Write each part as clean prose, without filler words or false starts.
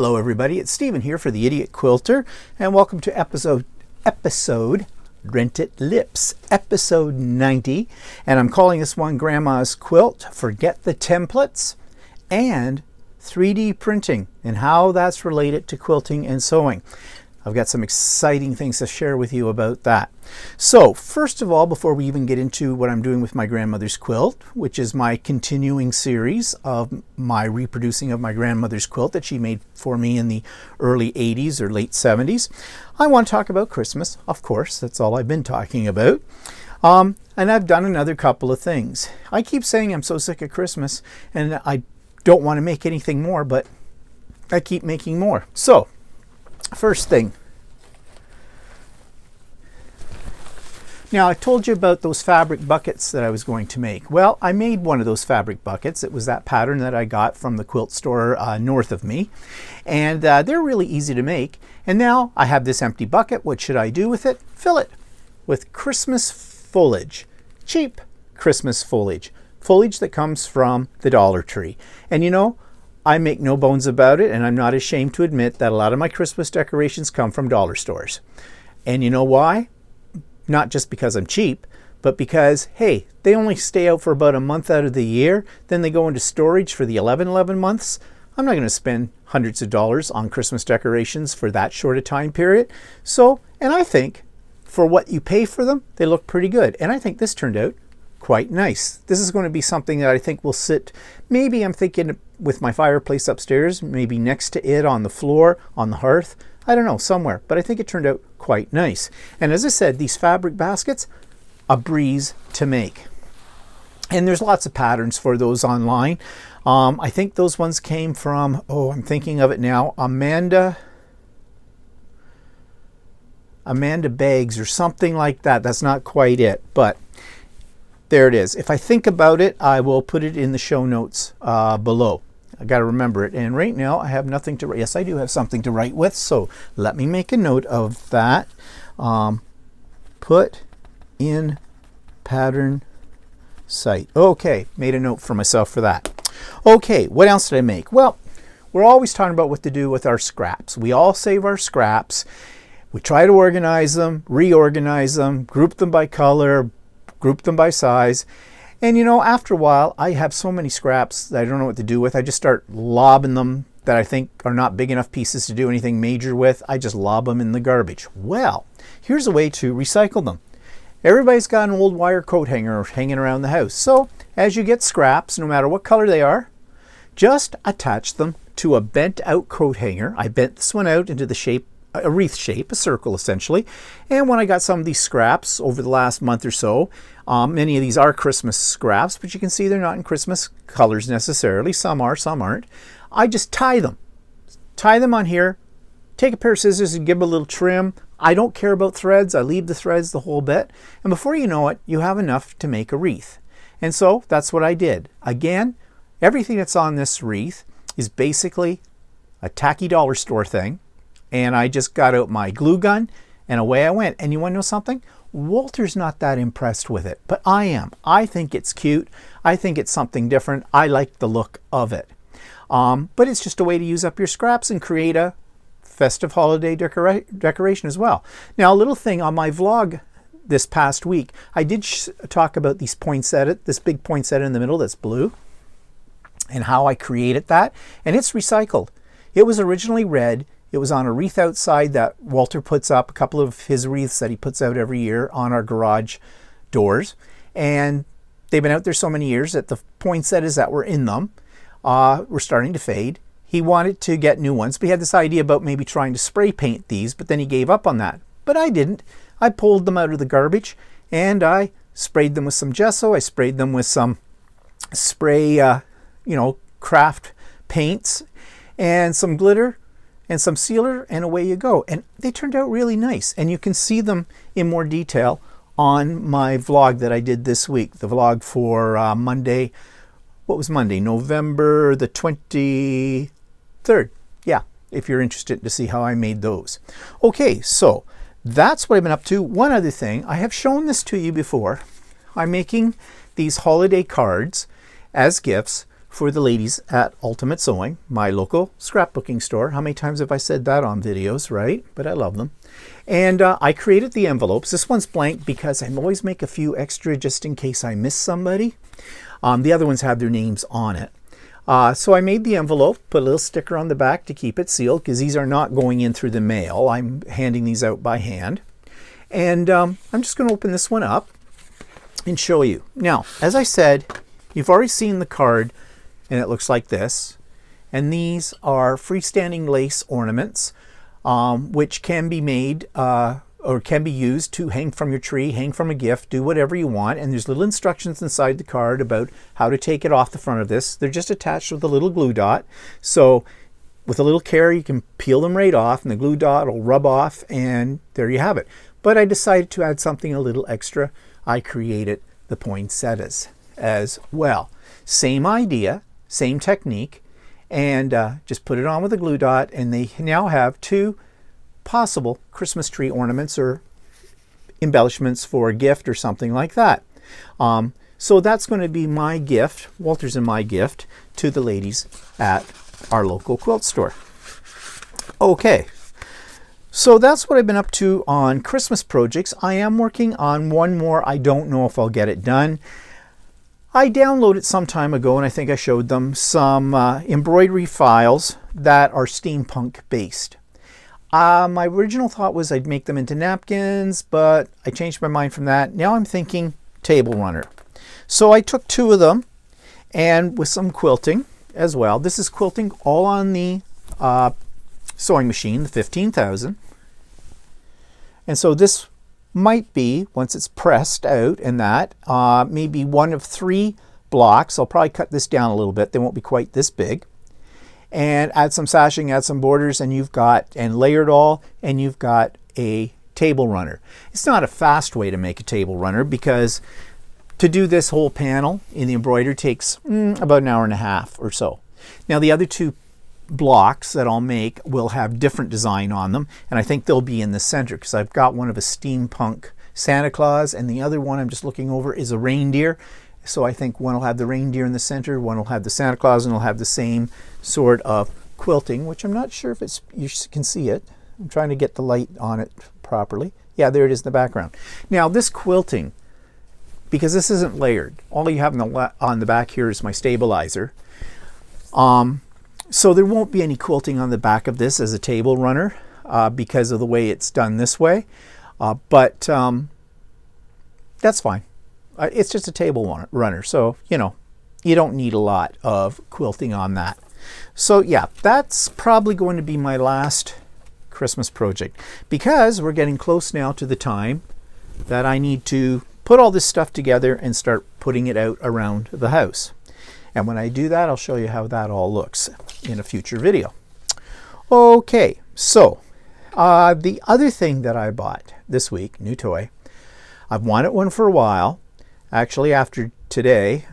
Hello everybody, it's Stephen here for the Idiot Quilter, and welcome to episode Rent It Lips, episode 90, and I'm calling this one Grandma's Quilt, Forget the Templates, and 3D printing, and how that's related to quilting and sewing. I've got some exciting things to share with you about that. So first of all, before we even get into what I'm doing with my grandmother's quilt, which is my continuing series of my reproducing of my grandmother's quilt that she made for me in the early 80s or late 70s, I want to talk about Christmas. Of course, that's all I've been talking about. And I've done another couple of things. I keep saying I'm so sick of Christmas and I don't want to make anything more, but I keep making more. So first thing. Now, I told you about those fabric buckets that I was going to make. Well, I made one of those fabric buckets. It was that pattern that I got from the quilt store north of me. And they're really easy to make. And now I have this empty bucket. What should I do with it? Fill it with Christmas foliage. Cheap Christmas foliage. Foliage that comes from the Dollar Tree. And you know, I make no bones about it, and I'm not ashamed to admit that a lot of my Christmas decorations come from dollar stores. And you know why? Not just because I'm cheap, but because, hey, they only stay out for about a month out of the year, then they go into storage for the 11 months. I'm not going to spend hundreds of dollars on Christmas decorations for that short a time period. So, and I think for what you pay for them, they look pretty good. And I think this turned out quite nice. This is going to be something that I think will sit, maybe I'm thinking with my fireplace upstairs, maybe next to it on the floor, on the hearth, I don't know, somewhere, but I think it turned out quite nice. And as I said, these fabric baskets, a breeze to make. And there's lots of patterns for those online. I think those ones came from, I'm thinking of it now, Amanda Bags or something like that. That's not quite it, but there it is. If I think about it, I will put it in the show notes below. I got to remember it. And right now I have nothing to write. Yes, I do have something to write with. So let me make a note of that. Put in pattern site. Okay, made a note for myself for that. Okay, what else did I make? Well, we're always talking about what to do with our scraps. We all save our scraps. We try to organize them, reorganize them, group them by color, group them by size. And you know, after a while, I have so many scraps that I don't know what to do with. I just start lobbing them that I think are not big enough pieces to do anything major with. I just lob them in the garbage. Well, here's a way to recycle them. Everybody's got an old wire coat hanger hanging around the house. So as you get scraps, no matter what color they are, just attach them to a bent out coat hanger. I bent this one out into the shape, a wreath shape, a circle essentially. And when I got some of these scraps over the last month or so, many of these are Christmas scraps, but you can see they're not in Christmas colors necessarily. Some are, some aren't. I just tie them. Tie them on here, take a pair of scissors and give them a little trim. I don't care about threads. I leave the threads the whole bit. And before you know it, you have enough to make a wreath. And so that's what I did. Again, everything that's on this wreath is basically a tacky dollar store thing. And I just got out my glue gun and away I went. And you want to know something? Walter's not that impressed with it, but I am. I think it's cute. I think it's something different. I like the look of it. But it's just a way to use up your scraps and create a festive holiday decoration as well. Now, a little thing on my vlog this past week, I did talk about these poinsettia, this big poinsettia in the middle that's blue, and how I created that. And it's recycled. It was originally red. It was on a wreath outside that Walter puts up, a couple of his wreaths that he puts out every year on our garage doors. And they've been out there so many years that the poinsettias that were in them were starting to fade. He wanted to get new ones, but he had this idea about maybe trying to spray paint these, but then he gave up on that. But I didn't. I pulled them out of the garbage and I sprayed them with some gesso. I sprayed them with some spray, craft paints and some glitter and some sealer, and away you go. And they turned out really nice. And you can see them in more detail on my vlog that I did this week. The vlog for Monday. What was Monday? November the 23rd. Yeah, if you're interested to see how I made those. Okay, so that's what I've been up to. One other thing, I have shown this to you before. I'm making these holiday cards as gifts for the ladies at Ultimate Sewing, my local scrapbooking store. How many times have I said that on videos, right? But I love them. And I created the envelopes. This one's blank because I always make a few extra just in case I miss somebody. The other ones have their names on it. So I made the envelope, put a little sticker on the back to keep it sealed because these are not going in through the mail. I'm handing these out by hand. And I'm just going to open this one up and show you. Now, as I said, you've already seen the card and it looks like this. And these are freestanding lace ornaments, which can be made or can be used to hang from your tree, hang from a gift, do whatever you want. And there's little instructions inside the card about how to take it off the front of this. They're just attached with a little glue dot. So with a little care, you can peel them right off and the glue dot will rub off and there you have it. But I decided to add something a little extra. I created the poinsettias as well. Same idea, same technique, and just put it on with a glue dot, and they now have two possible Christmas tree ornaments or embellishments for a gift or something like that. So that's going to be my gift, Walter's and my gift, to the ladies at our local quilt store. Okay, so that's what I've been up to on Christmas projects. I am working on one more. I don't know if I'll get it done. I downloaded some time ago, and I think I showed them, some embroidery files that are steampunk based. My original thought was I'd make them into napkins, but I changed my mind from that. Now I'm thinking table runner. So I took two of them, and with some quilting as well. This is quilting all on the sewing machine, the 15,000. And so this might be, once it's pressed out and that, maybe one of 3 blocks. I'll probably cut this down a little bit. They won't be quite this big. And add some sashing, add some borders, and you've got, and layer it all, and you've got a table runner. It's not a fast way to make a table runner because to do this whole panel in the embroidery takes about an hour and a half or so. Now the other 2 blocks that I'll make will have different design on them, and I think they'll be in the center because I've got one of a steampunk Santa Claus, and the other one I'm just looking over is a reindeer. So I think one will have the reindeer in the center, one will have the Santa Claus, and it'll have the same sort of quilting, which I'm not sure if it's, you can see it. I'm trying to get the light on it properly. Yeah, there it is in the background. Now this quilting, because this isn't layered, all you have on the back here is my stabilizer. So there won't be any quilting on the back of this as a table runner because of the way it's done this way. But that's fine. It's just a table runner, so you know, you don't need a lot of quilting on that. So yeah, that's probably going to be my last Christmas project because we're getting close now to the time that I need to put all this stuff together and start putting it out around the house. And when I do that, I'll show you how that all looks in a future video. Okay, so the other thing that I bought this week, new toy, I've wanted one for a while. Actually, after today,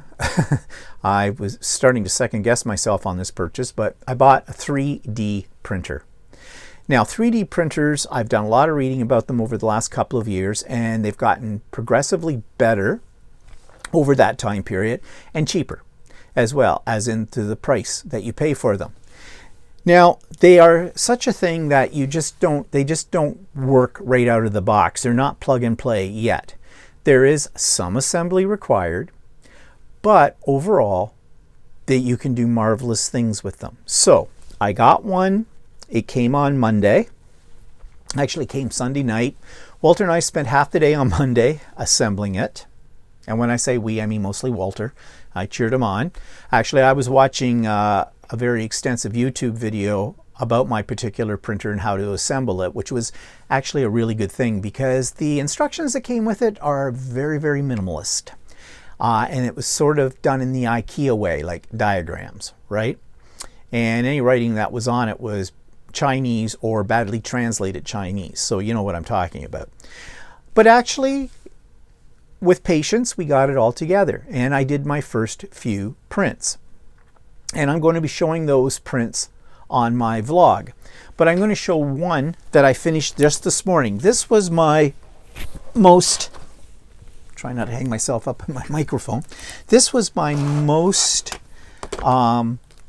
I was starting to second guess myself on this purchase, but I bought a 3D printer. Now, 3D printers, I've done a lot of reading about them over the last couple of years, and they've gotten progressively better over that time period and cheaper as well, as into the price that you pay for them. Now, they are such a thing that they just don't work right out of the box. They're not plug and play yet. There is some assembly required, but overall, you can do marvelous things with them. So I got one. It came on Monday. Actually, it came Sunday night. Walter and I spent half the day on Monday assembling it. And when I say we, I mean mostly Walter. I cheered him on. Actually, I was watching a very extensive YouTube video about my particular printer and how to assemble it, which was actually a really good thing because the instructions that came with it are very, very minimalist. And it was sort of done in the IKEA way, like diagrams, right? And any writing that was on it was Chinese or badly translated Chinese. So you know what I'm talking about. But actually, with patience, we got it all together. And I did my first few prints. And I'm going to be showing those prints on my vlog. But I'm going to show one that I finished just this morning. This was my most, try not to hang myself up in my microphone. This was my most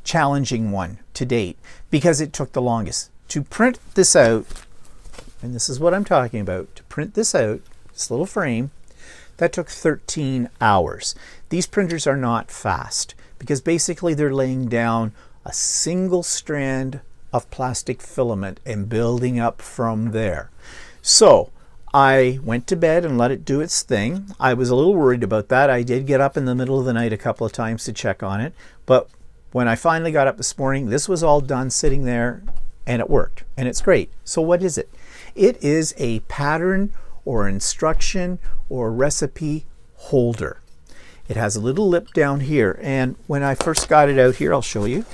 challenging one to date because it took the longest. To print this out, and this is what I'm talking about, to print this out, this little frame, that took 13 hours. These printers are not fast because basically they're laying down a single strand of plastic filament and building up from there. So I went to bed and let it do its thing. I was a little worried about that. I did get up in the middle of the night a couple of times to check on it, but when I finally got up this morning, this was all done sitting there and it worked and it's great. So what is it? It is a pattern or instruction or recipe holder. It has a little lip down here, and when I first got it out here, I'll show you,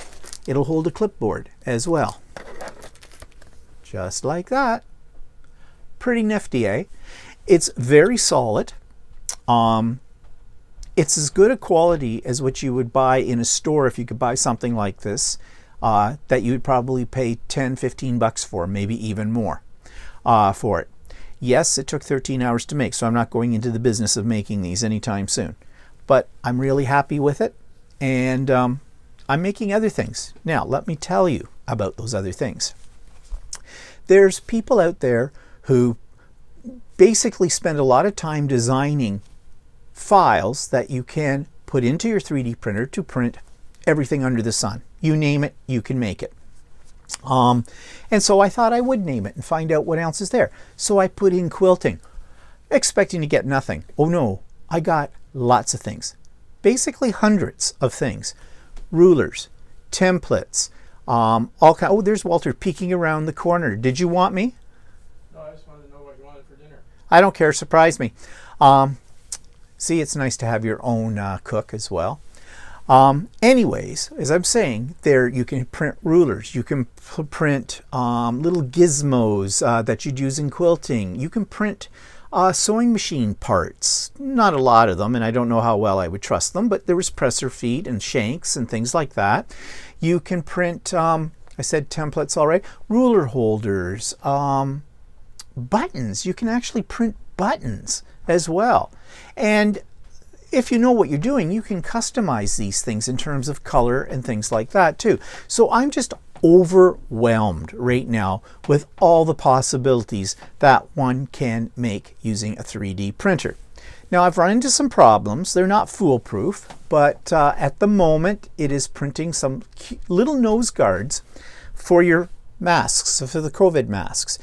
it'll hold a clipboard as well. Just like that. Pretty nifty, eh? It's very solid. It's as good a quality as what you would buy in a store if you could buy something like this, that you would probably pay 10, 15 bucks for, maybe even more for it. Yes, it took 13 hours to make, so I'm not going into the business of making these anytime soon. But I'm really happy with it, and I'm making other things. Now, let me tell you about those other things. There's people out there who basically spend a lot of time designing files that you can put into your 3D printer to print everything under the sun. You name it, you can make it. And so I thought I would name it and find out what else is there. So I put in quilting, expecting to get nothing. Oh no, I got lots of things. Basically hundreds of things. Rulers, templates, all kind. Oh, there's Walter peeking around the corner. Did you want me? No, I just wanted to know what you wanted for dinner. I don't care, surprise me. See, it's nice to have your own cook as well. Anyways, as I'm saying, there you can print rulers, you can print little gizmos that you'd use in quilting. You can print sewing machine parts. Not a lot of them, and I don't know how well I would trust them, but there was presser feet and shanks and things like that. You can print, I said templates all right, ruler holders, buttons. You can actually print buttons as well. And if you know what you're doing, you can customize these things in terms of color and things like that too. So I'm just overwhelmed right now with all the possibilities that one can make using a 3D printer. Now I've run into some problems. They're not foolproof, but at the moment it is printing some little nose guards for your masks, for the COVID masks.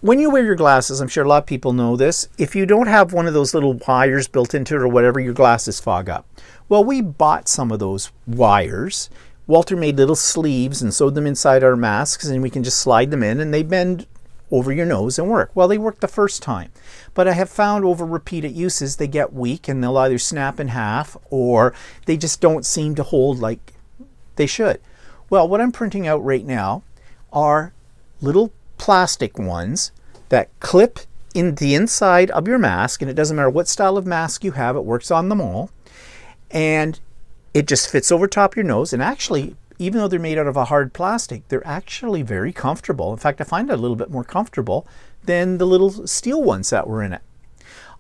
When you wear your glasses, I'm sure a lot of people know this, if you don't have one of those little wires built into it or whatever, your glasses fog up. Well, we bought some of those wires. Walter made little sleeves and sewed them inside our masks, and we can just slide them in and they bend over your nose and work. Well, they worked the first time, but I have found over repeated uses they get weak and they'll either snap in half or they just don't seem to hold like they should. Well, what I'm printing out right now are little plastic ones that clip in the inside of your mask, and it doesn't matter what style of mask you have, it works on them all, and it just fits over top your nose. And actually, even though they're made out of a hard plastic, they're actually very comfortable. In fact, I find it a little bit more comfortable than the little steel ones that were in it.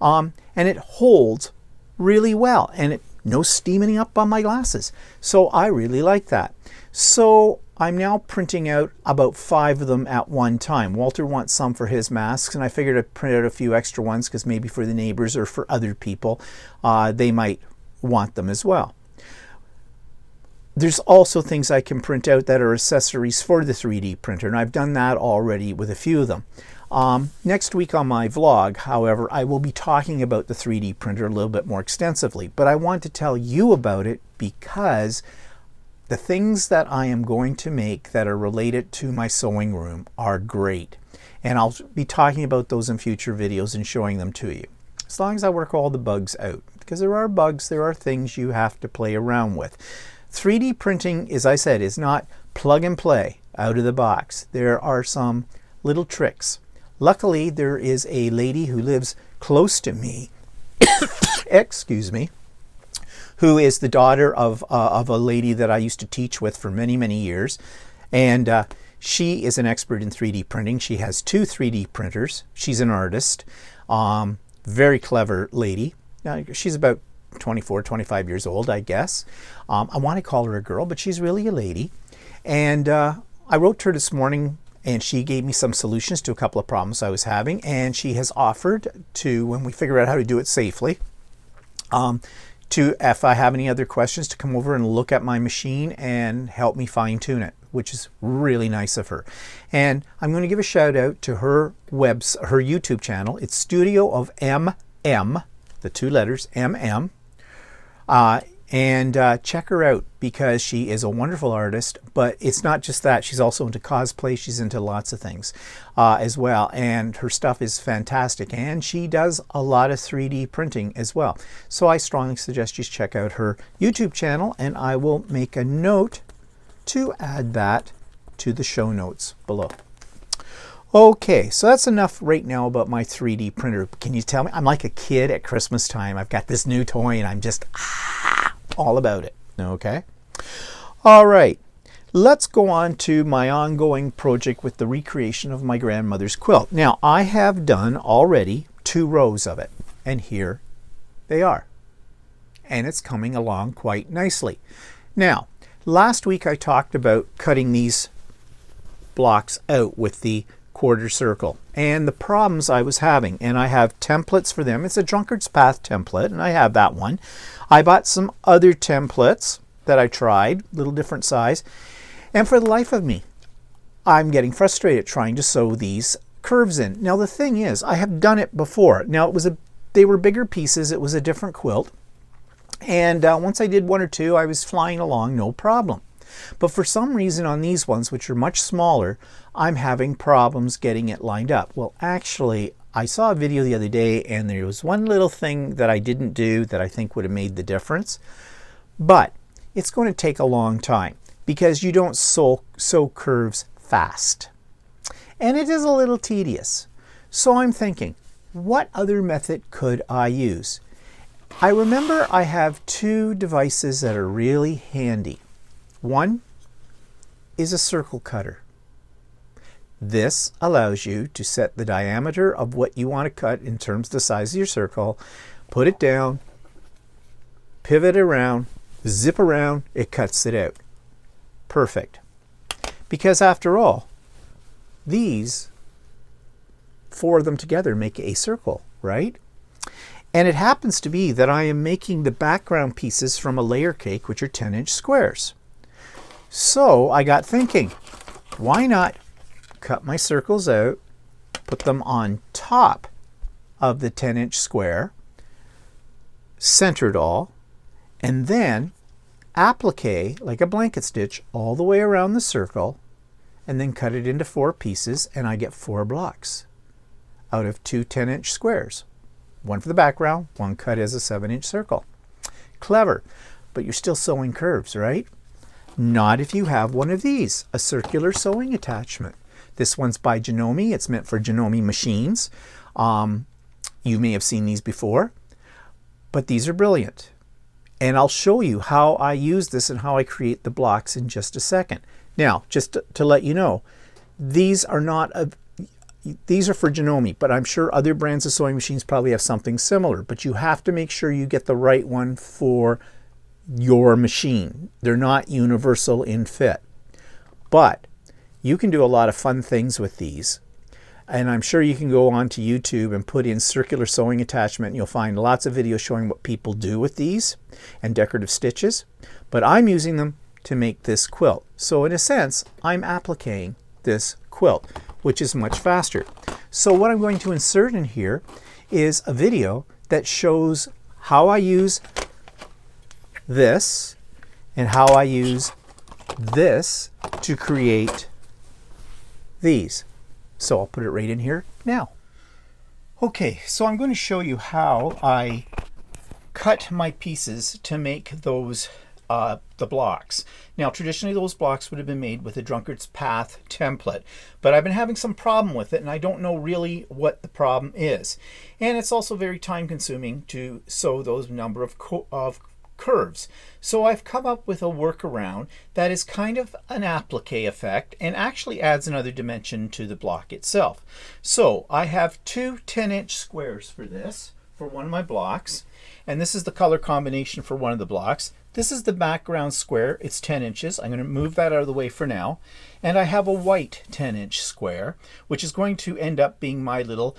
And it holds really well, and no steaming up on my glasses. So I really like that. So I'm now printing out about 5 of them at one time. Walter wants some for his masks, and I figured I'd print out a few extra ones because maybe for the neighbors or for other people, they might want them as well. There's also things I can print out that are accessories for the 3D printer, and I've done that already with a few of them. Next week on my vlog, however, I will be talking about the 3D printer a little bit more extensively, but I want to tell you about it because the things that I am going to make that are related to my sewing room are great. And I'll be talking about those in future videos and showing them to you. As long as I work all the bugs out. Because there are bugs, there are things you have to play around with. 3D printing, as I said, is not plug and play out of the box. There are some little tricks. Luckily, there is a lady who lives close to me, excuse me, who is the daughter of a lady that I used to teach with for many, many years. And she is an expert in 3D printing. She has 2 3D printers. She's an artist. Very clever lady. She's about 24, 25 years old, I guess. I want to call her a girl, but she's really a lady. And I wrote to her this morning, and she gave me some solutions to a couple of problems I was having. And she has offered to, when we figure out how to do it safely, to, if I have any other questions, to come over and look at my machine and help me fine tune it, which is really nice of her. And I'm going to give a shout out to her her YouTube channel. It's Studio of MM, the 2 letters MM. And check her out, because she is a wonderful artist. But it's not just that. She's also into cosplay. She's into lots of things as well. And her stuff is fantastic. And she does a lot of 3D printing as well. So I strongly suggest you check out her YouTube channel. And I will make a note to add that to the show notes below. Okay, so that's enough right now about my 3D printer. Can you tell me? I'm like a kid at Christmas time. I've got this new toy and I'm just all about it. Okay. All right. Let's go on to my ongoing project with the recreation of my grandmother's quilt. Now, I have done already 2 rows of it, and here they are. And it's coming along quite nicely. Now, last week I talked about cutting these blocks out with the quarter circle and the problems I was having, and I have templates for them. It's a Drunkard's Path template, and I have that one. I bought some other templates that I tried, little different size, and for the life of me, I'm getting frustrated trying to sew these curves in. Now the thing is, I have done it before. Now they were bigger pieces, it was a different quilt, and once I did 1 or 2, I was flying along, no problem. But for some reason on these ones, which are much smaller, I'm having problems getting it lined up. Well, actually, I saw a video the other day, and there was one little thing that I didn't do that I think would have made the difference. But it's going to take a long time, because you don't sew curves fast. And it is a little tedious. So I'm thinking, what other method could I use? I remember I have 2 devices that are really handy. One is a circle cutter. This allows you to set the diameter of what you want to cut in terms of the size of your circle, put it down, pivot around, zip around, it cuts it out. Perfect. Because after all, these 4 of them together make a circle, right? And it happens to be that I am making the background pieces from a layer cake, which are 10-inch squares. So I got thinking, why not cut my circles out, put them on top of the 10-inch square, center it all, and then applique like a blanket stitch all the way around the circle, and then cut it into 4 pieces, and I get 4 blocks out of 2 10-inch squares. One for the background, one cut as a 7-inch circle. Clever, but you're still sewing curves, right? Not if you have one of these, a circular sewing attachment. This one's by Janome. It's meant for Janome machines. You may have seen these before, but these are brilliant. And I'll show you how I use this and how I create the blocks in just a second. Now, just to let you know, these are these are for Janome, but I'm sure other brands of sewing machines probably have something similar. But you have to make sure you get the right one for your machine. They're not universal in fit. But you can do a lot of fun things with these. And I'm sure you can go onto YouTube and put in circular sewing attachment, and you'll find lots of videos showing what people do with these and decorative stitches. But I'm using them to make this quilt. So in a sense, I'm appliquing this quilt, which is much faster. So what I'm going to insert in here is a video that shows how I use this and how I use this to create these. So I'll put it right in here now. Okay, so I'm going to show you how I cut my pieces to make those the blocks. Now traditionally those blocks would have been made with a Drunkard's Path template, but I've been having some problem with it and I don't know really what the problem is. And it's also very time consuming to sew those number of curves. So I've come up with a workaround that is kind of an applique effect and actually adds another dimension to the block itself. So I have 2 10-inch squares for this. for one of my blocks, and this is the color combination for one of the blocks. This is the background square. It's 10 inches. I'm going to move that out of the way for now. And I have a white 10-inch square, which is going to end up being my little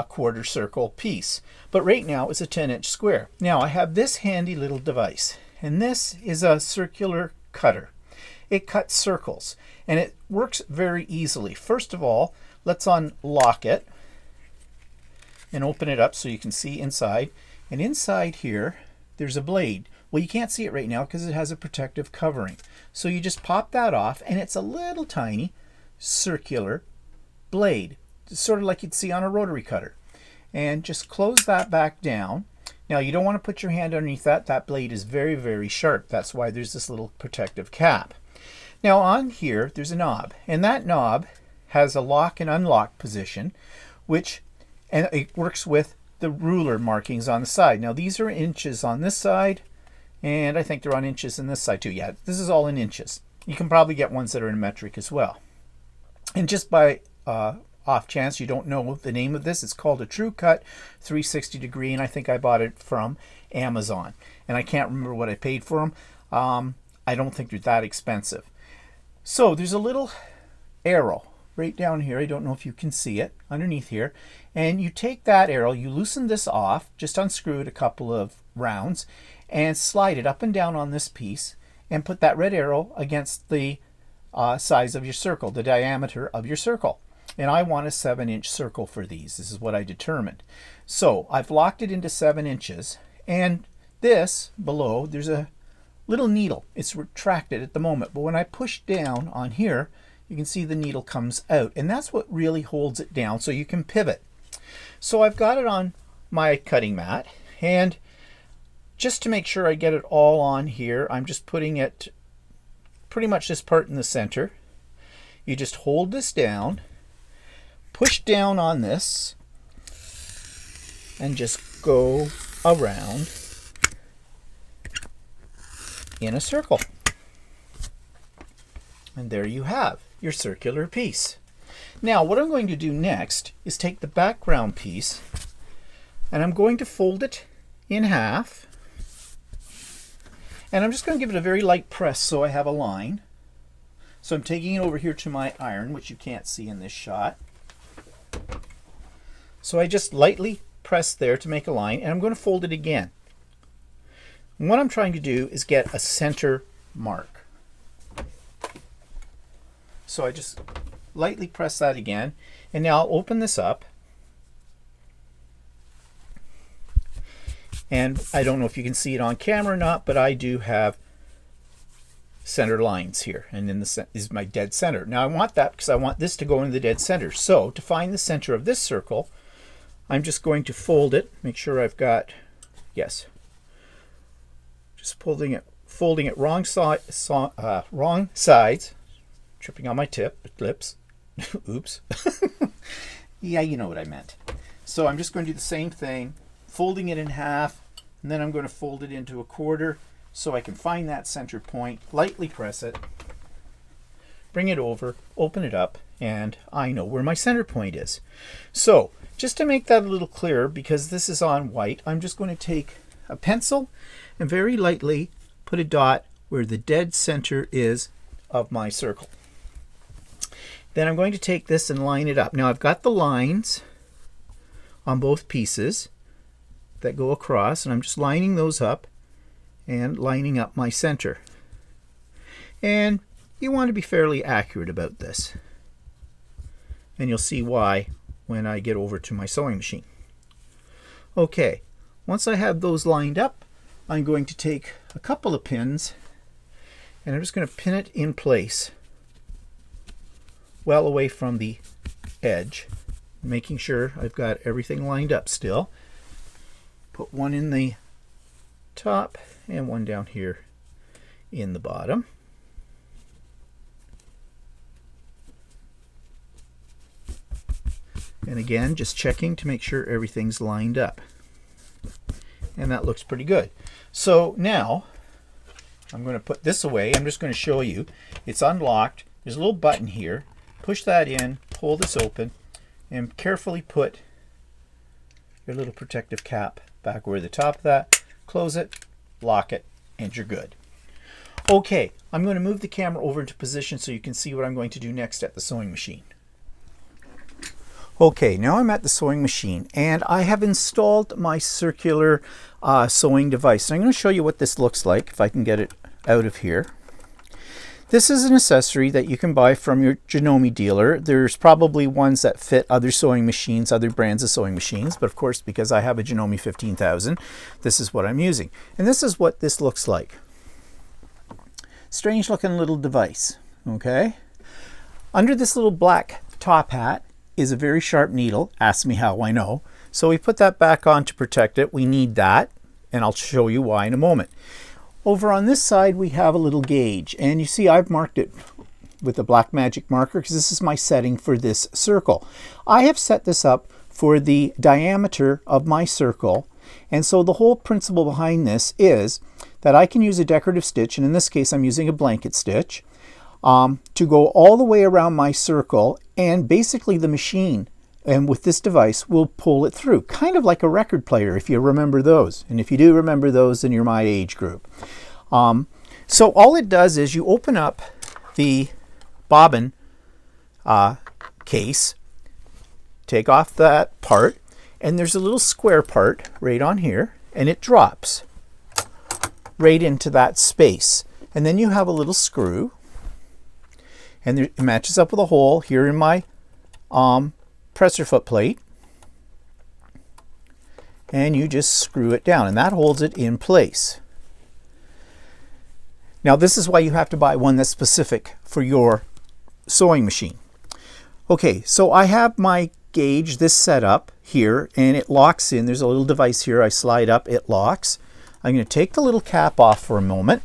quarter circle piece. But right now it's a 10-inch square. Now I have this handy little device, and this is a circular cutter. It cuts circles, and it works very easily. First of all, let's unlock it and open it up so you can see inside. And inside here, there's a blade. Well, you can't see it right now because it has a protective covering. So you just pop that off, and it's a little tiny circular blade, sort of like you'd see on a rotary cutter. And just close that back down. Now, you don't want to put your hand underneath that. That blade is very, very sharp. That's why there's this little protective cap. Now, on here, there's a knob, and that knob has a lock and unlock position, and it works with the ruler markings on the side. Now, these are inches on this side, and I think they're on inches on this side too. Yeah, this is all in inches. You can probably get ones that are in metric as well. And just by off chance you don't know the name of this, it's called a True Cut 360 degree, and I think I bought it from Amazon. And I can't remember what I paid for them. I don't think they're that expensive. So there's a little arrow right down here. I don't know if you can see it underneath here. And you take that arrow, you loosen this off, just unscrew it a couple of rounds, and slide it up and down on this piece, and put that red arrow against the size of your circle, the diameter of your circle. And I want a 7-inch circle for these. This is what I determined. So I've locked it into 7 inches, and this below, there's a little needle. It's retracted at the moment, but when I push down on here, you can see the needle comes out, and that's what really holds it down so you can pivot. So I've got it on my cutting mat, and just to make sure I get it all on here, I'm just putting it pretty much this part in the center. You just hold this down, push down on this, and just go around in a circle. And there you have your circular piece. Now what I'm going to do next is take the background piece, and I'm going to fold it in half, and I'm just going to give it a very light press so I have a line. So I'm taking it over here to my iron, which you can't see in this shot. So I just lightly press there to make a line, and I'm going to fold it again. And what I'm trying to do is get a center mark. So I just lightly press that again, and now I'll open this up. And I don't know if you can see it on camera or not, but I do have center lines here, and then this is my dead center. Now I want that because I want this to go into the dead center. So to find the center of this circle, I'm just going to fold it, make sure I've got, yes, just folding it wrong sides, tripping on my lips. Oops. Yeah, you know what I meant. So I'm just going to do the same thing, folding it in half, and then I'm going to fold it into a quarter so I can find that center point, lightly press it, bring it over, open it up, and I know where my center point is. So just to make that a little clearer, because this is on white, I'm just going to take a pencil and very lightly put a dot where the dead center is of my circle. Then I'm going to take this and line it up. Now I've got the lines on both pieces that go across, and I'm just lining those up and lining up my center. And you want to be fairly accurate about this, and you'll see why when I get over to my sewing machine. Okay, once I have those lined up, I'm going to take a couple of pins, and I'm just going to pin it in place well away from the edge, making sure I've got everything lined up still. Put one in the top and one down here in the bottom. And again, just checking to make sure everything's lined up. And that looks pretty good. So now I'm going to put this away. I'm just going to show you. It's unlocked. There's a little button here. Push that in, pull this open, and carefully put your little protective cap back over the top of that. Close it, lock it, and you're good. Okay, I'm going to move the camera over into position so you can see what I'm going to do next at the sewing machine. Okay, now I'm at the sewing machine and I have installed my circular sewing device. I'm going to show you what this looks like if I can get it out of here. This is an accessory that you can buy from your Janome dealer. There's probably ones that fit other sewing machines, other brands of sewing machines, but of course because I have a Janome 15,000, this is what I'm using. And this is what this looks like. Strange looking little device, okay? Under this little black top hat is a very sharp needle. Ask me how, I know. So we put that back on to protect it. We need that, and I'll show you why in a moment. Over on this side we have a little gauge, and you see I've marked it with a black magic marker because this is my setting for this circle. I have set this up for the diameter of my circle, and so the whole principle behind this is that I can use a decorative stitch, and in this case I'm using a blanket stitch, to go all the way around my circle, and basically the machine and with this device will pull it through, kind of like a record player if you remember those. And if you do remember those, then you're my age group. So all it does is you open up the bobbin case, take off that part, and there's a little square part right on here, and it drops right into that space. And then you have a little screw, and it matches up with a hole here in my presser foot plate, and you just screw it down, and that holds it in place. Now this is why you have to buy one that's specific for your sewing machine. Okay, so I have my gauge, this set up here, and it locks in. There's a little device here. I slide up, it locks. I'm going to take the little cap off for a moment,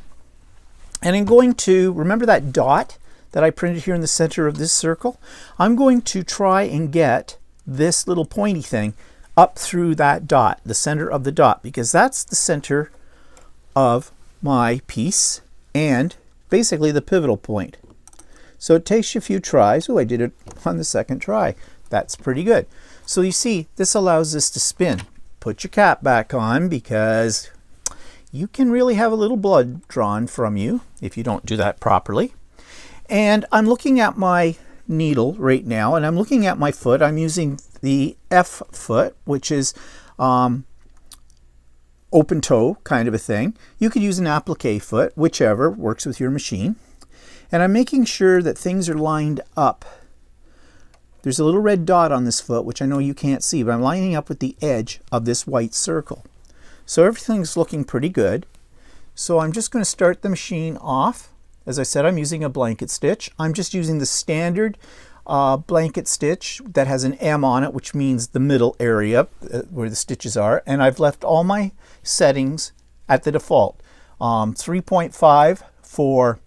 and I'm going to, remember that dot that I printed here in the center of this circle? I'm going to try and get this little pointy thing up through that dot, the center of the dot, because that's the center of my piece and basically the pivotal point. So it takes you a few tries. Oh, I did it on the second try. That's pretty good. So you see, this allows this to spin. Put your cap back on because you can really have a little blood drawn from you if you don't do that properly. And I'm looking at my needle right now, and I'm looking at my foot. I'm using the F foot, which is open toe kind of a thing. You could use an applique foot, whichever works with your machine. And I'm making sure that things are lined up. There's a little red dot on this foot, which I know you can't see, but I'm lining up with the edge of this white circle. So everything's looking pretty good. So I'm just going to start the machine off. As I said, I'm using a blanket stitch. I'm just using the standard blanket stitch that has an M on it, which means the middle area where the stitches are. And I've left all my settings at the default. 3.5 for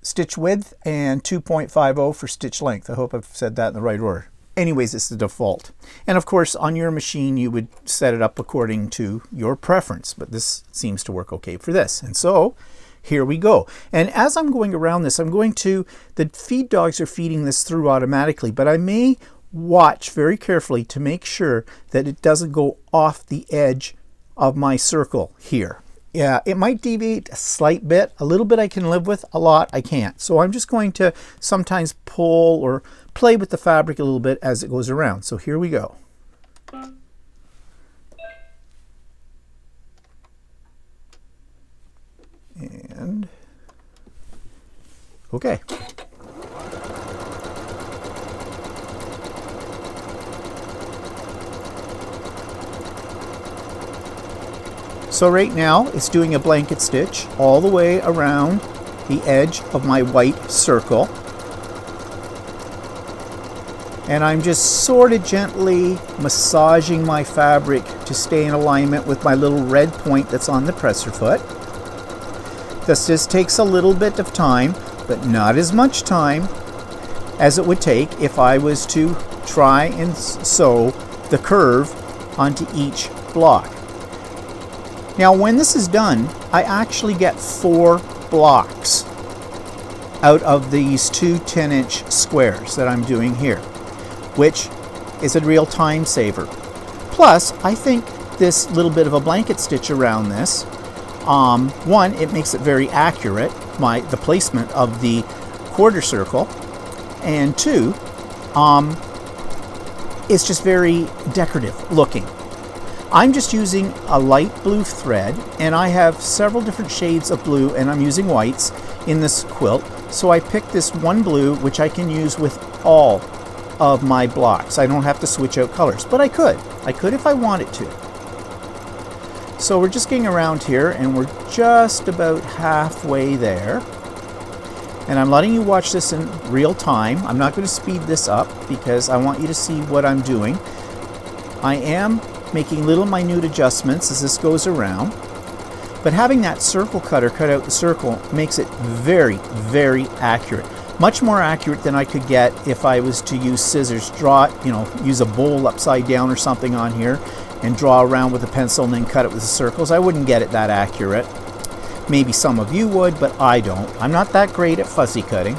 stitch width and 2.50 for stitch length. I hope I've said that in the right order. Anyways, it's the default. And of course, on your machine, you would set it up according to your preference, but this seems to work okay for this. And so here we go. And as I'm going around this, the feed dogs are feeding this through automatically, but I may watch very carefully to make sure that it doesn't go off the edge of my circle here. Yeah, it might deviate a slight bit. A little bit I can live with, a lot I can't. So I'm just going to sometimes pull or play with the fabric a little bit as it goes around. So here we go. And okay. So right now it's doing a blanket stitch all the way around the edge of my white circle. And I'm just sort of gently massaging my fabric to stay in alignment with my little red point that's on the presser foot. This just takes a little bit of time, but not as much time as it would take if I was to try and sew the curve onto each block. Now when this is done, I actually get 4 blocks out of these two 10-inch squares that I'm doing here, which is a real time saver. Plus, I think this little bit of a blanket stitch around this, one, it makes it very accurate, the placement of the quarter circle, and two, it's just very decorative looking. I'm just using a light blue thread, and I have several different shades of blue, and I'm using whites in this quilt. So I picked this one blue, which I can use with all of my blocks. I don't have to switch out colors, but I could. I could if I wanted to. So we're just getting around here, and we're just about halfway there. And I'm letting you watch this in real time. I'm not going to speed this up because I want you to see what I'm doing. I am making little minute adjustments as this goes around. But having that circle cutter cut out the circle makes it very, very accurate. Much more accurate than I could get if I was to use scissors, use a bowl upside down or something on here and draw around with a pencil and then cut it with the circles. I wouldn't get it that accurate. Maybe some of you would, but I don't. I'm not that great at fussy cutting.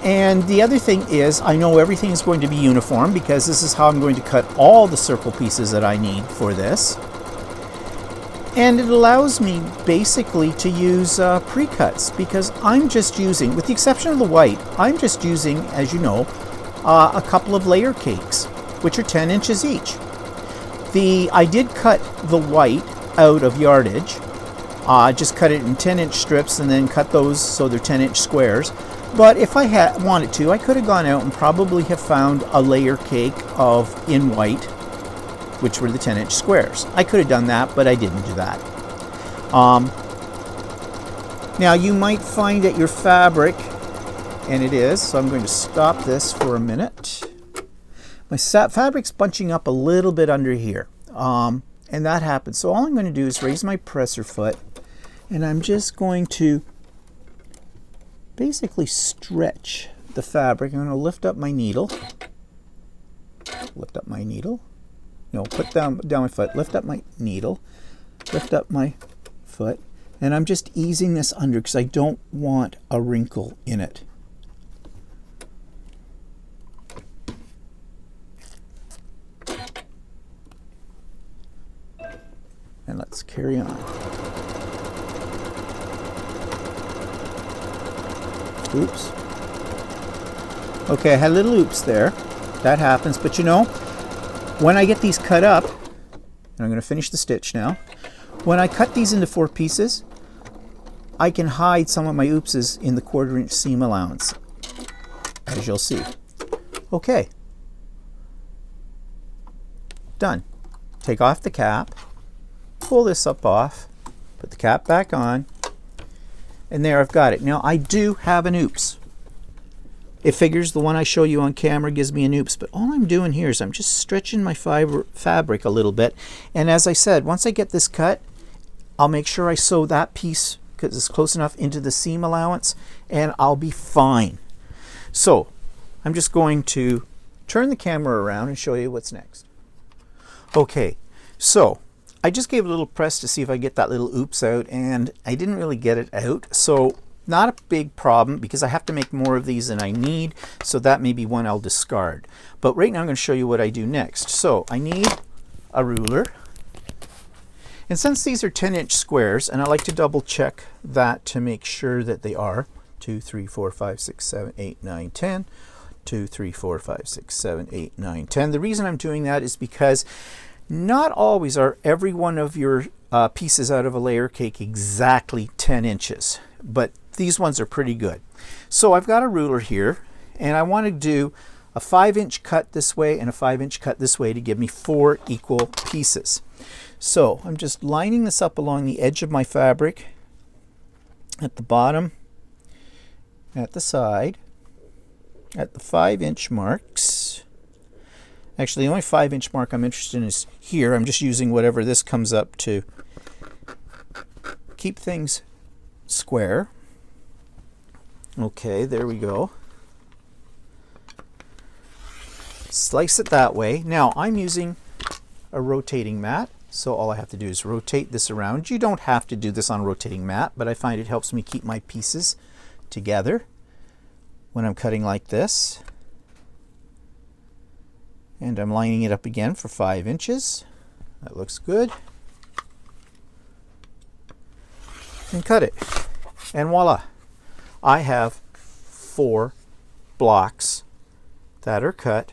And the other thing is, I know everything is going to be uniform because this is how I'm going to cut all the circle pieces that I need for this. And it allows me basically to use pre-cuts because I'm just using, with the exception of the white, I'm just using, as you know, a couple of layer cakes, which are 10 inches each. I did cut the white out of yardage. Just cut it in 10-inch strips and then cut those so they're 10-inch squares. But if I had wanted to, I could have gone out and probably have found a layer cake in white, which were the 10-inch squares. I could have done that, but I didn't do that. Now you might find that your fabric, and it is, so I'm going to stop this for a minute. My fabric's bunching up a little bit under here, and that happens. So all I'm going to do is raise my presser foot, and I'm just going to basically stretch the fabric. I'm going to lift up my needle. Lift up my needle. No, put down my foot. Lift up my needle. Lift up my foot. And I'm just easing this under because I don't want a wrinkle in it. And let's carry on. Oops. Okay, I had a little oops there. That happens, but you know, when I get these cut up, and I'm going to finish the stitch now, when I cut these into 4 pieces, I can hide some of my oopses in the 1/4-inch seam allowance, as you'll see. Okay. Done. Take off the cap, pull this up off, put the cap back on, and there I've got it. Now I do have an oops. It figures the one I show you on camera gives me an oops, but all I'm doing here is I'm just stretching my fabric a little bit. And as I said, once I get this cut, I'll make sure I sew that piece because it's close enough into the seam allowance, and I'll be fine. So I'm just going to turn the camera around and show you what's next. Okay, so I just gave a little press to see if I get that little oops out, and I didn't really get it out. So not a big problem because I have to make more of these than I need, so that may be one I'll discard. But right now I'm going to show you what I do next. So I need a ruler, and since these are 10-inch squares, and I like to double check that to make sure that they are 2, 3, 4, 5, 6, 7, 8, 9, 10. 2, 3, 4, 5, 6, 7, 8, 9, 10. The reason I'm doing that is because not always are every one of your pieces out of a layer cake exactly 10 inches, but these ones are pretty good. So I've got a ruler here, and I want to do a 5-inch cut this way and a 5-inch cut this way to give me 4 equal pieces. So I'm just lining this up along the edge of my fabric, at the bottom, at the side, at the 5-inch marks. Actually, the only 5-inch mark I'm interested in is here. I'm just using whatever this comes up to keep things square. Okay, there we go. Slice it that way. Now, I'm using a rotating mat, so all I have to do is rotate this around. You don't have to do this on a rotating mat, but I find it helps me keep my pieces together when I'm cutting like this. And I'm lining it up again for 5 inches. That looks good. And cut it. And voila. I have 4 blocks that are cut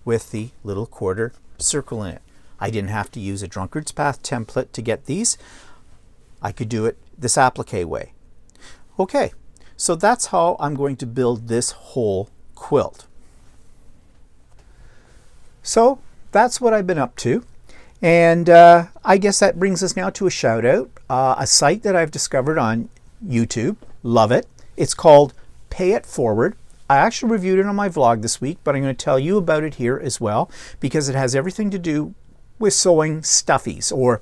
with the little quarter circle in it. I didn't have to use a drunkard's path template to get these. I could do it this applique way. Okay, so that's how I'm going to build this whole quilt. So that's what I've been up to. And I guess that brings us now to a shout out, a site that I've discovered on YouTube. Love it. It's called PayItForward. I actually reviewed it on my vlog this week, but I'm going to tell you about it here as well because it has everything to do with sewing stuffies or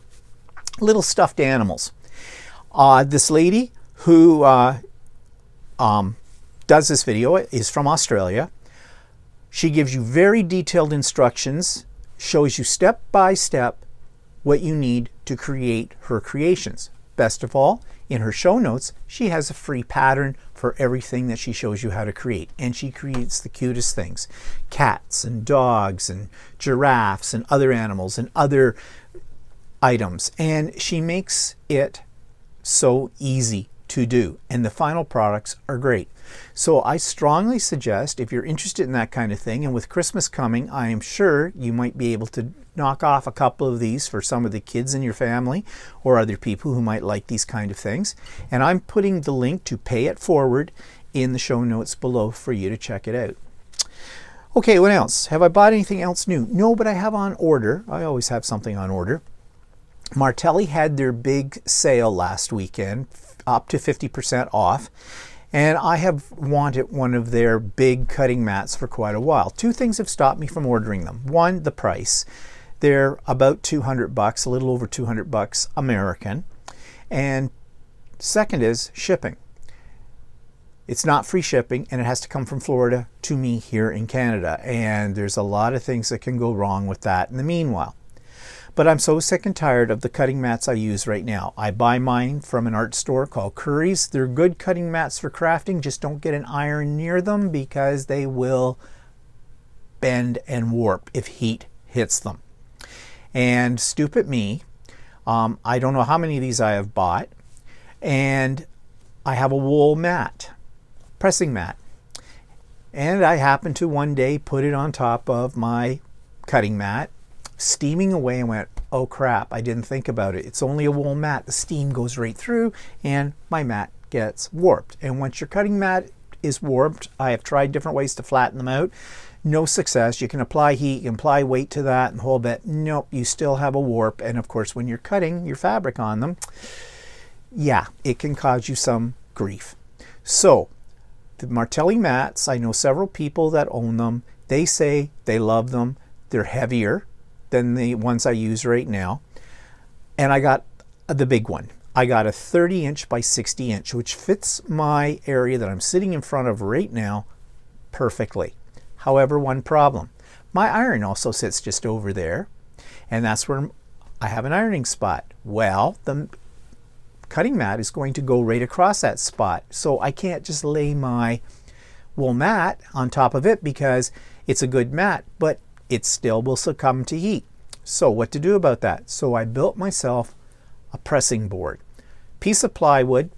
little stuffed animals. This lady who does this video is from Australia. She gives you very detailed instructions, shows you step by step what you need to create her creations. Best of all, in her show notes, she has a free pattern for everything that she shows you how to create. And she creates the cutest things. Cats and dogs and giraffes and other animals and other items. And she makes it so easy to do. And the final products are great. So I strongly suggest, if you're interested in that kind of thing, and with Christmas coming, I am sure you might be able to knock off a couple of these for some of the kids in your family or other people who might like these kind of things. And I'm putting the link to PayItForward in the show notes below for you to check it out. Okay, what else? Have I bought anything else new? No, but I have on order. I always have something on order. Martelli had their big sale last weekend, up to 50% off. And I have wanted one of their big cutting mats for quite a while. 2 things have stopped me from ordering them. One, the price. They're about $200, a little over $200 American. And second is shipping. It's not free shipping, and it has to come from Florida to me here in Canada. And there's a lot of things that can go wrong with that in the meanwhile. But I'm so sick and tired of the cutting mats I use right now. I buy mine from an art store called Curry's. They're good cutting mats for crafting. Just don't get an iron near them because they will bend and warp if heat hits them. And stupid me, I don't know how many of these I have bought. And I have a wool mat, pressing mat. And I happened to one day put it on top of my cutting mat, steaming away, and went, oh crap, I didn't think about it. It's only a wool mat. The steam goes right through and my mat gets warped. And once your cutting mat is warped, I have tried different ways to flatten them out. No success. You can apply heat, you can apply weight to that and the whole bit. Nope, you still have a warp. And of course, when you're cutting your fabric on them, yeah, it can cause you some grief. So the Martelli mats, I know several people that own them. They say they love them. They're heavier than the ones I use right now. And I got the big one. I got a 30-inch by 60-inch, which fits my area that I'm sitting in front of right now perfectly. However, one problem. My iron also sits just over there, and that's where I have an ironing spot. Well, the cutting mat is going to go right across that spot, so I can't just lay my wool mat on top of it because it's a good mat, but it still will succumb to heat. So what to do about that? So I built myself a pressing board. Piece of plywood,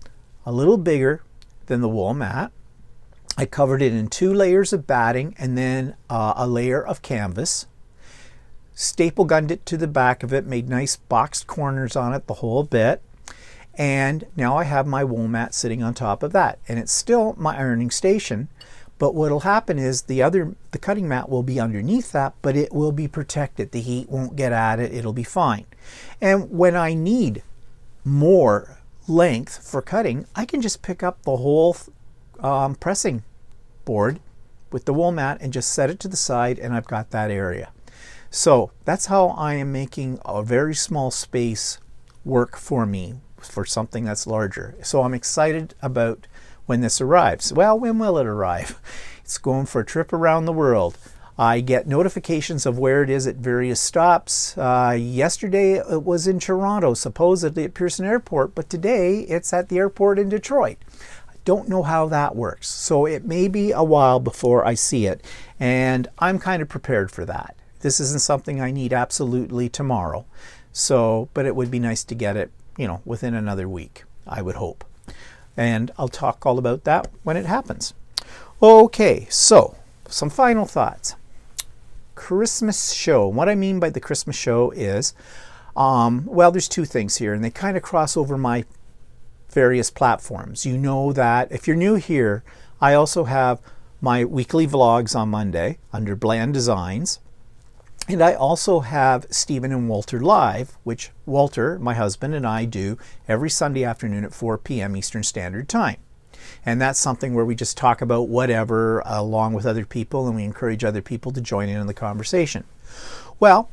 a little bigger than the wool mat. I covered it in 2 layers of batting and then a layer of canvas. Staple gunned it to the back of it, made nice boxed corners on it, the whole bit. And now I have my wool mat sitting on top of that. And it's still my ironing station. But what will happen is the cutting mat will be underneath that, but it will be protected. The heat won't get at it. It'll be fine. And when I need more length for cutting, I can just pick up the whole pressing board with the wool mat and just set it to the side, and I've got that area. So that's how I am making a very small space work for me for something that's larger. So I'm excited about when this arrives. Well, when will it arrive? It's going for a trip around the world. I get notifications of where it is at various stops. Yesterday it was in Toronto, supposedly at Pearson Airport, but today it's at the airport in Detroit. don't know how that works. So it may be a while before I see it, and I'm kind of prepared for that. This isn't something I need absolutely tomorrow. So, but it would be nice to get it, you know, within another week, I would hope. And I'll talk all about that when it happens. Okay, so some final thoughts. Christmas show. What I mean by the Christmas show is, well, there's two things here, and they kind of cross over my various platforms. You know that if you're new here, I also have my weekly vlogs on Monday under Bland Designs. And I also have Stephen and Walter Live, which Walter, my husband, and I do every Sunday afternoon at 4 p.m. Eastern Standard Time. And that's something where we just talk about whatever along with other people, and we encourage other people to join in the conversation. Well,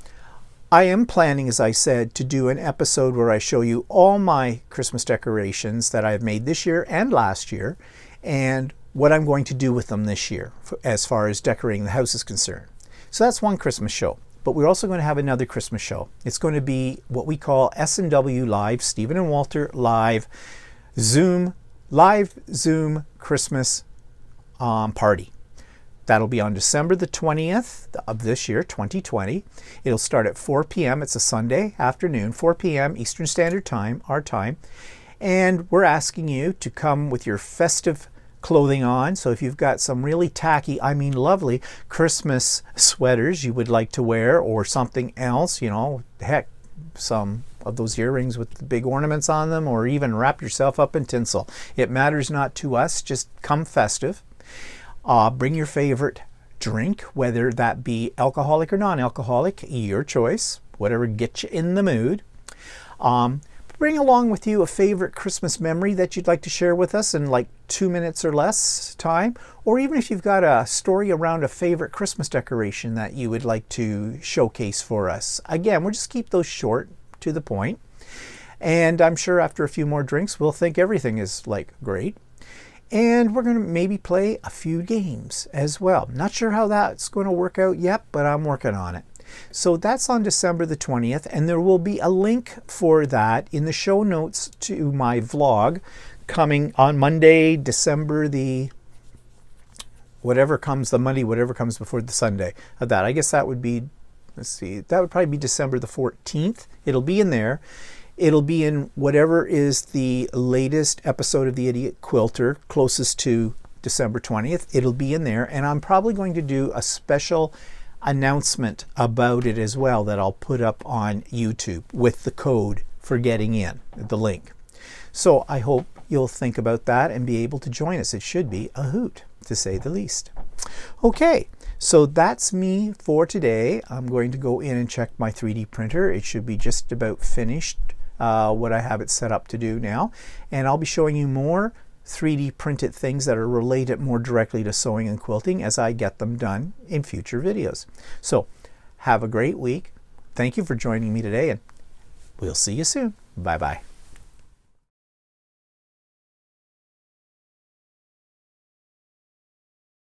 I am planning, as I said, to do an episode where I show you all my Christmas decorations that I've made this year and last year, and what I'm going to do with them this year as far as decorating the house is concerned. So that's one Christmas show. But we're also going to have another Christmas show. It's going to be what we call S&W Live, Stephen and Walter Live Zoom Christmas party. That'll be on December the 20th of this year, 2020. It'll start at 4 p.m. It's a Sunday afternoon, 4 p.m. Eastern Standard Time, our time. And we're asking you to come with your festive clothing on. So if you've got some really tacky, I mean lovely Christmas sweaters you would like to wear, or something else, you know, heck, some of those earrings with the big ornaments on them, or even wrap yourself up in tinsel. It matters not to us. Just come festive. Bring your favorite drink, whether that be alcoholic or non-alcoholic, your choice, whatever gets you in the mood. Bring along with you a favorite Christmas memory that you'd like to share with us in like 2 minutes or less time, or even if you've got a story around a favorite Christmas decoration that you would like to showcase for us. Again, we'll just keep those short, to the point, and I'm sure after a few more drinks we'll think everything is like great. And we're going to maybe play a few games as well. Not sure how that's going to work out yet, but I'm working on it. So that's on December the 20th, and there will be a link for that in the show notes to my vlog coming on Monday, December the whatever comes before the Sunday of that. I guess that would be, let's see, that would probably be December the 14th. It'll be in there. It'll be in whatever is the latest episode of the Idiot Quilter closest to December 20th. It'll be in there, and I'm probably going to do a special announcement about it as well that I'll put up on YouTube with the code for getting in, the link. So I hope you'll think about that and be able to join us. It should be a hoot, to say the least. Okay, so that's me for today. I'm going to go in and check my 3D printer. It should be just about finished, what I have it set up to do now. And I'll be showing you more 3D printed things that are related more directly to sewing and quilting as I get them done in future videos. So have a great week. Thank you for joining me today, and we'll see you soon. Bye-bye.